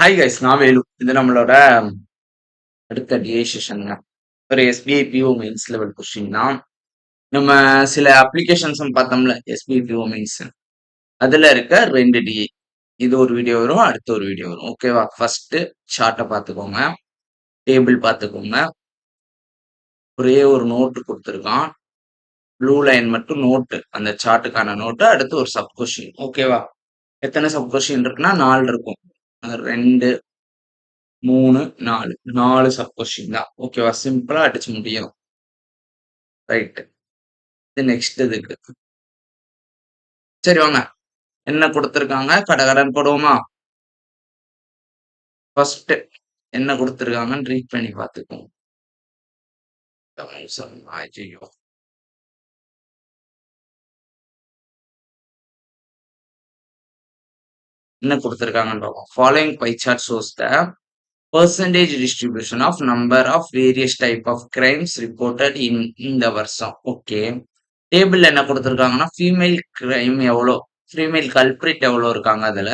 Hi guys, நான் வேலு. இது நம்மளோட அடுத்த டிஏ செஷன்ங்க. ஒரு SBI PO mains level question தான். நம்ம சில அப்ளிகேஷன்ஸும் பார்த்தோம்ல, எஸ்பிஐ பிஓ மெயின்ஸ். அதுல இருக்க 2 டிஏ. இது ஒரு வீடியோ வரும், அடுத்த ஒரு வீடியோ வரும். ஓகேவா? ஃபர்ஸ்ட் சார்ட்ட பார்த்துக்கோங்க, டேபிள் பார்த்துக்கோங்க. ஒரே ஒரு நோட்டு குடுத்துருக்கான். ப்ளூ லைன் மட்டும் நோட்டு. அந்த சார்ட்டுக்கான நோட்டு. அடுத்து ஒரு சப் கொஸ்டின். ஓகேவா? எத்தனை சப் கொஸ்டின் இருக்குன்னா 4 இருக்கும். 2, 3, 4. 4 சப் கொஸ்டின் தான். ஓகேவா? சிம்பிளா அடிச்சு முடியும். ரைட். இது நெக்ஸ்ட் இதுக்கு. சரி வாங்க. என்ன குடுத்துருக்காங்க? கடகடன்னு போடுவோமா? ஃபர்ஸ்ட் என்ன குடுத்துருக்காங்கன்னு ரீட் பண்ணி பார்த்துக்குவோம். ஐயய்யோ! என்ன குடுத்துருக்காங்கன்னு பார்ப்போம். Following pie chart shows the percentage distribution of number of various type of crimes reported இந்த வருஷம். ஓகே. டேபிள்ல என்ன குடுத்துருக்காங்கன்னா, ஃபீமேல் கிரைம் எவ்வளோ? ஃபீமேல் கல்பிரிட் எவ்வளோ இருக்காங்க அதுல?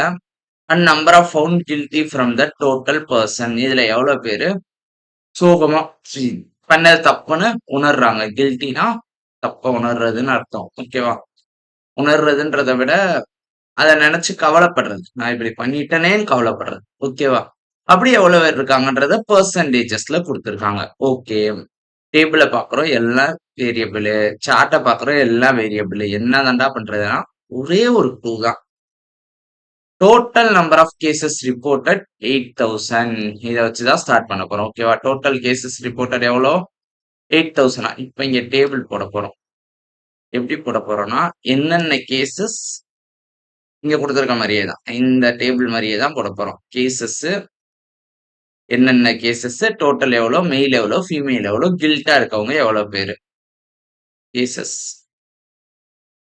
And number of found guilty from the total person. இதுல எவ்வளோ பேரு சோகமா பண்ணது தப்புன்னு உணர்றாங்க. கில்ட்டினா தப்ப உணர்றதுன்னு அர்த்தம். ஓகேவா? உணர்றதுன்றத விட அத நினைச்சு கவலைப்படுறது. நான் இப்படி பண்ணிட்டேனேன்னு கவலைப்படுறது. ஓகேவா? அப்படி எவ்வளவு பேர் இருக்காங்கன்றத பெர்சன்டேஜஸ்ல குடுத்துருக்காங்க. ஓகே. டேபிள பார்க்குறோம் எல்லாம் வேரியபிள். சார்ட்ட பார்க்குறோம் எல்லாம் வேரியபிள். என்ன தான்டா பண்றதுன்னா, ஒரே ஒரு க்ளூ தான். Total number of cases reported 8000. இத வச்சு தான் ஸ்டார்ட் பண்ண போறோம். ஓகேவா? டோட்டல் கேஸஸ் ரிப்போர்ட்டட் எவ்வளோ? 8000. இப்ப இங்க டேபிள் போட போறோம். எப்படி போட போறோம்னா, என்னென்ன கேஸஸ் இங்க குடுத்திருக்க மாரியே தான். இந்த டேபிள் மாரியே தான் போட போறோம். கேஸஸ் என்னென்ன கேஸஸ், டோட்டல் எவ்வளோ, மெயில் எவ்வளோ, ஃபீமேல் எவ்வளோ, கில்ட்டா இருக்கவங்க எவ்வளோ பேரு. கேஸஸ்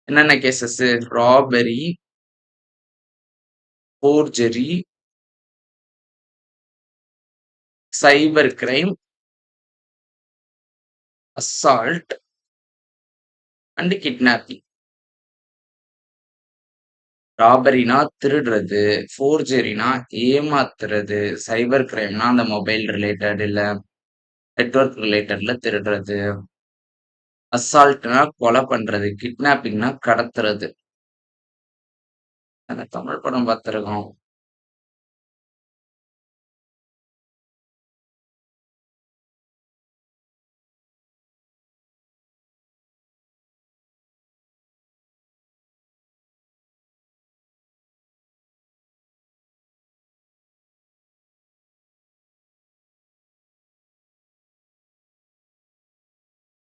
என்னென்ன cases? Robbery, forgery, cyber crime, assault and kidnapping. ராபரினா திருடுறது, ஃபோர்ஜரினா ஏமாத்துறது, சைபர் கிரைம்னா அந்த மொபைல் ரிலேட்டட் இல்ல நெட்வொர்க் ரிலேட்டட்ல திருடுறது, அசால்ட்னா கொலை பண்றது, கிட்னாப்பிங்னா கடத்துறது. அந்த தமிழ் படம் பார்த்திருக்கோம்.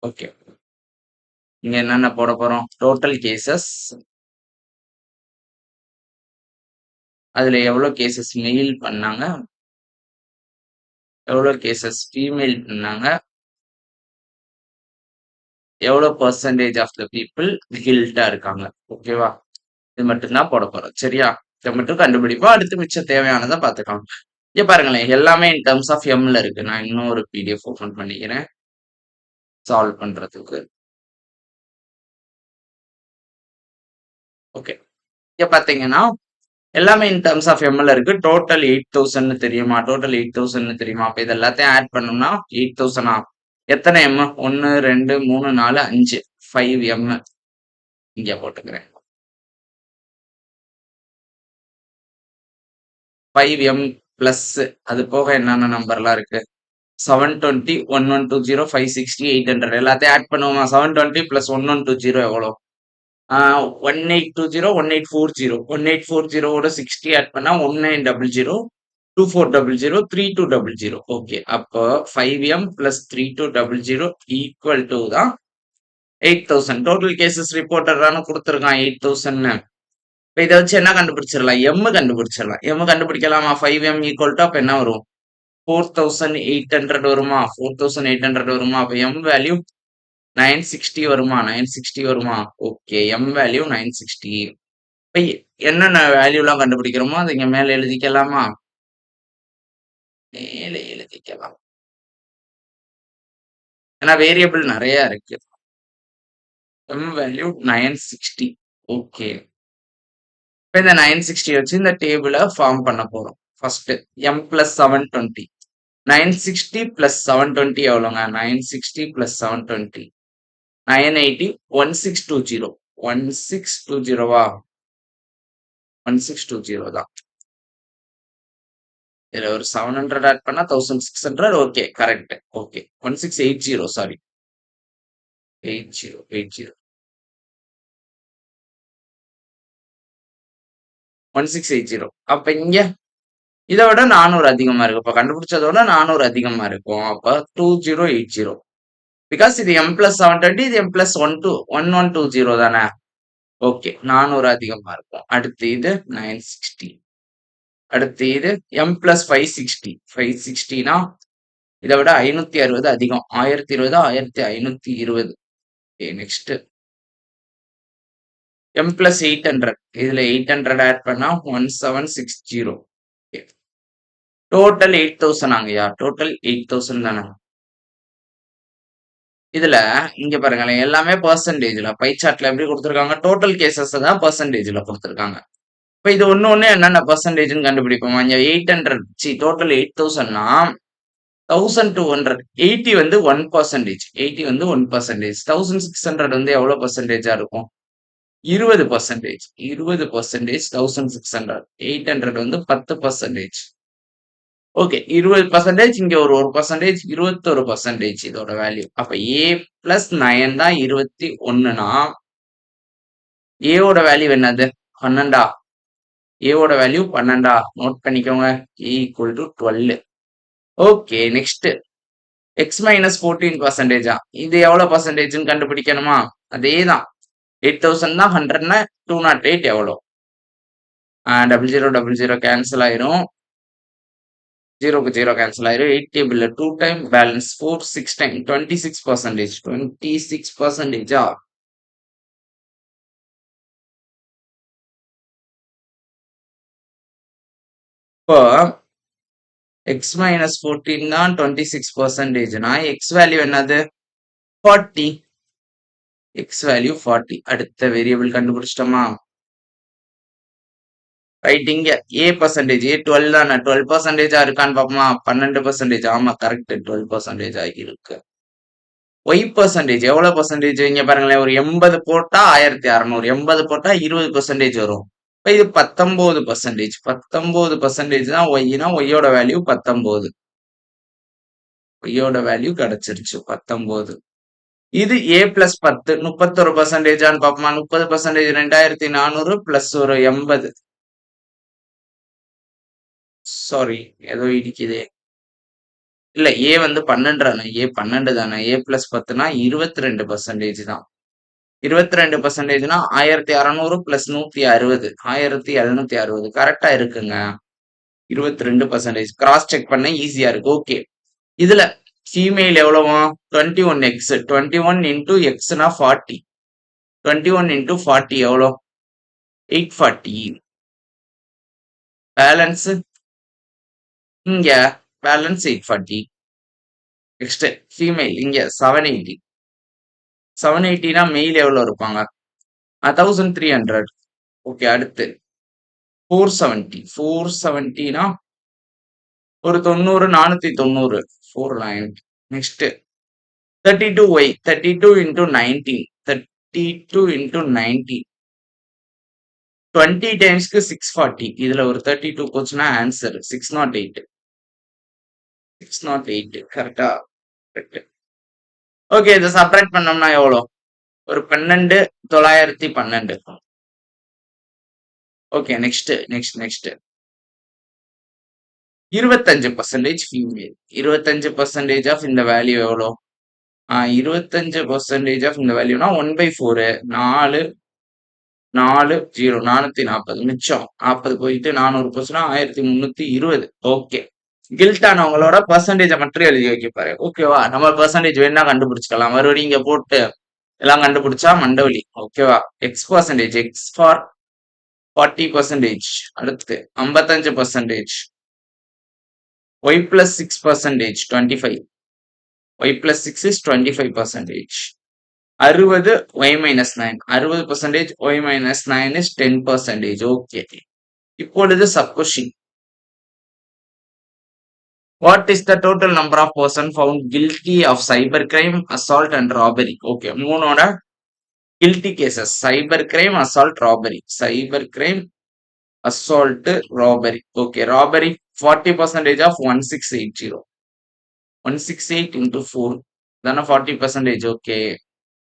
ஓகே. இங்க என்னென்ன போட போறோம்? Total cases. அதுல எவ்வளோ கேஸஸ் மெயில் பண்ணாங்க? எவ்வளோ கேஸஸ் ஃபீமேல் பண்ணாங்க? எவ்வளோ பெர்சன்டேஜ் ஆஃப் த பீப்பிள் கில்ட்டா இருக்காங்க? ஓகேவா? இது மட்டும் தான் போட போறோம். சரியா? இத மட்டும் கண்டுபிடிப்போம். அடுத்து மிச்சம் தேவையானத பார்த்துக்கலாம். இங்க பாருங்களேன், எல்லாமே இன் டெர்ம்ஸ் ஆஃப் எம்ல இருக்கு. நான் இன்னும் ஒரு பிடிஎஃப் ஓப்பன் பண்ணிக்கிறேன். சால்வ் பண்றதுக்கு. ஓகே. இங்க பார்த்தீங்கன்னா, எல்லாமே இன் டெர்ம்ஸ் ஆஃப் எம்ல இருக்கு. டோட்டல் 8000ன்னு தெரியுமா? டோட்டல் 8000ன்னு தெரியுமா? அப்ப இது எல்லாத்தையும் ஆட் பண்ணோம்னா 8000ஆ? எத்தனை எம்? 1, 2, 3, 4, 5. 5 எம். இங்க போட்டுக்கிறேன். 5 எம் பிளஸ் அது போக என்னென்ன நம்பர்லாம் இருக்கு? 720, 1120, 560, 800 எல்லாத்தையும் ஆட் பண்ணுவோமா? 720 பிளஸ் 1120 எவ்வளோ? 1820, 1840. 1840 ஓட 60 ஆட் பண்ணா 1900, 2400, 3200. ஓகே. அப்போ 5M பிளஸ் 3200 ஈக்குவல் டு தான் 8000. டோட்டல் கேசஸ் ரிப்போர்ட்டட் தானே கொடுத்துருக்கான் 8000ன்னு. இப்போ இதை வச்சு என்ன கண்டுபிடிச்சிடலாம்? எம் கண்டுபிடிச்சிடலாம். எம் கண்டுபிடிக்கலாமா? 5M ஈக்குவல் டு அப்போ என்ன வரும்? 4800 வருமா? 4800 வருமா? அப்போ எம் வேல்யூ 960 வருமா? 960 வருமா? ஓகே. M value 960. இப்ப என்னென்ன வேல்யூலாம் கண்டுபிடிக்கிறோமோ அதை இங்க மேல எழுதிக்கலாமா? மேல எழுதிக்கலாம். ஏன்னா வேரியபிள் நிறைய இருக்கு. M value 960. ஓகே. இப்ப இந்த 960 வச்சு இந்த டேபிள ஃபார்ம் பண்ண போறோம். ஃபர்ஸ்ட் m plus 720 960 plus 720 எவ்வளோங்க 960 plus 720 980 1620 1620வா 1620 தான் இதுல ஒரு 700 ஆட் பண்ணா 1600 ஓகே கரெக்ட் ஓகே 1680 சாரி 80 1680 அப்ப இங்க இதை விட 400 அதிகமா இருக்கும். இப்ப கண்டுபிடிச்சதோட 400 அதிகமா இருக்கும். அப்ப 2080 பிகாஸ் இது m plus 720 இது m plus 1120 தானே ஓகே 400 அதிகமா இருக்கும். அடுத்து இது 960 அடுத்து இது m plus 560 560னா இதை விட 560 அதிகம் 1020 1520 நெக்ஸ்ட் m plus 800 இதுல 800 ஆட் பண்ணா 1760 டோட்டல் 8000 ஆங்கய்யா டோட்டல் 8000 தானே இதுல இங்க பாருங்களேன் எல்லாமே பெர்சன்டேஜ்ல பை சார்ட்ல எப்படி கொடுத்துருக்காங்க டோட்டல் கேசஸ் தான் பெர்சன்டேஜ்ல கொடுத்துருக்காங்க இப்ப இது ஒண்ணு என்னென்ன பெர்சன்டேஜ்னு கண்டுபிடிப்போம் இங்க 800 டோட்டல் 8000னா 1200 80 வந்து 1% 80 வந்து 1% 1600 வந்து எவ்வளவு பெர்சன்டேஜா இருக்கும் 20% 20% 1600 800 வந்து 10% ஓகே 20% இங்க ஒரு 1% 21% இதோட வேல்யூ அப்ப a பிளஸ் 9 தான் 21னா ஏவோட வேல்யூ என்னது 12 ஏவோட வேல்யூ 12 நோட் பண்ணிக்கோங்க a equal to 12 okay next X minus 14% இது எவ்வளவு பர்சன்டேஜ்னு கண்டுபிடிக்கணுமா அதே தான் 8000 தான் 100னா 208 எவ்வளோ 0000 கேன்சல் ஆயிரும் 0 க்கு 0 கேன்சல் ஆயிரும் 8 டேபிள்ல 2 டைம் பேலன்ஸ் 4 6 டைம் 26% 26%ஆ இப்போ எக்ஸ் மைனஸ் 14 தான் 26%னா எக்ஸ் வேல்யூ என்னது 40 எக்ஸ் வேல்யூ 40 அடுத்த வேரியபிள் கண்டுபிடிச்சிட்டோமா ரைட் இங்க ஏ பர்சன்டேஜ் ஏ 12 தானே 12%ஆ இருக்கான்னு பாப்போமா 12% ஆமா கரெக்ட் 12% ஆகி இருக்கு ஒய் பர்சன்டேஜ் எவ்வளவு பர்சன்டேஜ் இங்க பாருங்களேன் ஒரு 80 போட்டா 1600 80 போட்டா 20% வரும் இப்ப இது 19% 19% தான் ஒய்னா ஒய்யோட வேல்யூ 19 ஒய்யோட வேல்யூ கிடைச்சிருச்சு 19 இது ஏ பிளஸ் 10 31%ஆன்னு பாப்போமா 30% 2400 பிளஸ் ஒரு 80 சாரி ஏதோ இடிக்குதே இல்ல ஏ வந்து 12 தானே ஏ 12 தானே ஏ பிளஸ் 10னா 22% தான் 22%னா 1600 பிளஸ் 160 1760 கரெக்டா இருக்குங்க 22% கிராஸ் செக் பண்ண ஈஸியா இருக்கு ஓகே இதுல ஃபீமேல் எவ்வளவு 21x 21 இன்டூ எக்ஸ்னா 40 21 இன்டூ 40 எவ்வளோ 840 பேலன்ஸ் இங்க பேலன்ஸ் 840 நெக்ஸ்ட் ஃபீமேல் இங்க 780 780னா மெயில் எவ்வளவு இருப்பாங்க 1300 ஓகே அடுத்து 470னா ஒரு 90 490 490 நெக்ஸ்ட் 32y 32 இன்டூ 19 32 இன்டூ 19 20 டைம்ஸ்க்கு 640 இதுல ஒரு 32 போச்சுன்னா ஆன்சர் 608 608 கரெக்டா ஓகே இதை சப்ராக்ட் பண்ணோம்னா எவ்வளோ ஒரு 12,912 ஓகே நெக்ஸ்ட் 25% ஃபீமேல் 25% ஆஃப் இந்த வேல்யூ எவ்வளோ 25% ஆஃப் இந்த வேல்யூனா 1/4 4 4 0 440 மிச்சம் 40 போயிட்டு 400 போச்சுன்னா 1320 ஓகே கில்ட் ஆனவங்களோட பர்சன்டேஜை மட்டும் எழுதி வைக்கப்பாரு ஓகேவா நம்ம பர்சன்டேஜ் வேணா கண்டுபிடிச்சிக்கலாம் மறுபடியும் இங்க போட்டு எல்லாம் கண்டுபிடிச்சா மண்டவலி ஓகேவா எக்ஸ் பர்சன்டேஜ் எக்ஸ் ஃபார் 40% அடுத்து 55% y plus 6% 25 y plus 6 is 25% 60 y minus 9 60% y minus 9 is 10% okay இப்பொழுது சப்கொஷின் What is the total number of person found guilty of cybercrime, assault and robbery? Okay, மூணோட guilty cases. Cybercrime, assault, robbery. Cybercrime, assault, robbery. Okay, robbery 40% of 1680. 168 into 4. தானே 40%. Okay.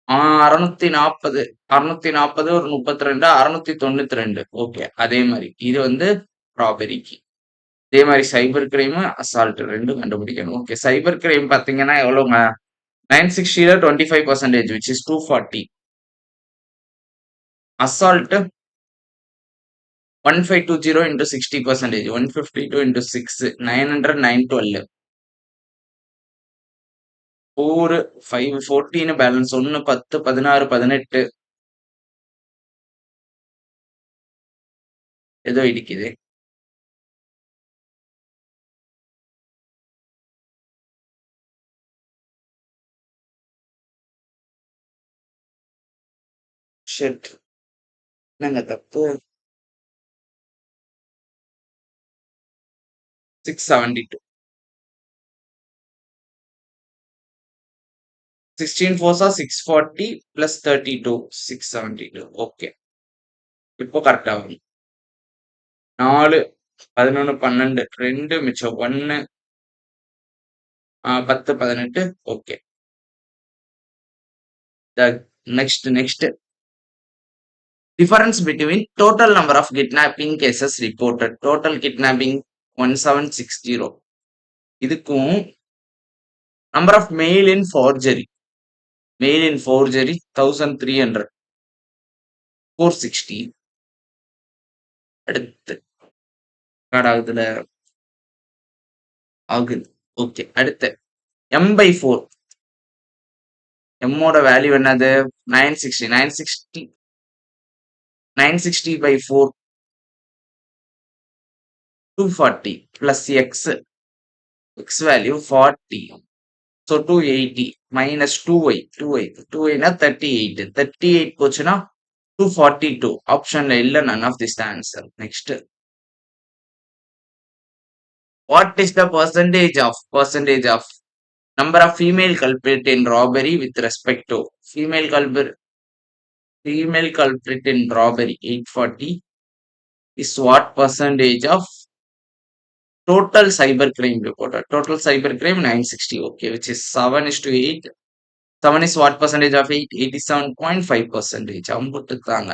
640 640 ஒரு 32 692. Okay. அதே மாரி. இது வந்து ராபரிக்கு. இதே மாரி சைபர் கிரைம், அசால்ட் 2ம் கண்டுபிடிக்கணும். ஓகே. சைபர் கிரைம் பார்த்தீங்கன்னா எவ்வளோங்க? 960ல 25% which is 240. Assault 1520 into 60%. 152 into 6 900 912. 4 5 14 balance 1 10 16 18 ஏதோ இடிக்குது. ஷிட். என்னங்க தப்பு? 672. 16 fours are 640 plus 32 672. ஓகே. இப்போ கரெக்டா வரும். 4 11 12 2 மிச்சம் 1 10 18. Okay. Next difference between total number of kidnapping cases reported. Total kidnapping 1760. இதுக்கும் number of mail in forgery 1300. 460. அடுத்து ஆகுதுல ஆகுது. ஓகே. அடுத்து m/4. m ஓட வேல்யூ என்னது? 960 by 4 240 plus x value 40. So 280 minus 2y na 38 போச்சுன்னா 242. ஆப்ஷன்ல இல்ல, none of this the answer. Next, what is the percentage of number of female culprit in robbery with respect to female culprit in robbery 840 is what percentage of total cybercrime reported? Total cybercrime 960. Okay, which is 7:8. 7 is what percentage of 8? 87.5%. அம்புட்டுத்தாங்க.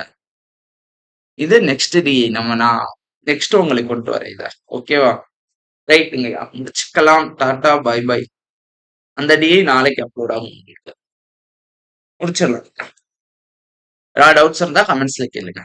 இது next D நான் next உங்களுக்கு கொண்டு வரேன் இத. ஓகேவா? ரைட்டுங்க. முடிச்சுக்கலாம். Tata bye bye. அந்த டிஐ நாளைக்கு அப்லோட் ஆகும் உங்களுக்கு. முடிச்சிடலாம். டவுட்ஸ் இருந்தா கமெண்ட்ஸ்ல கேளுங்க.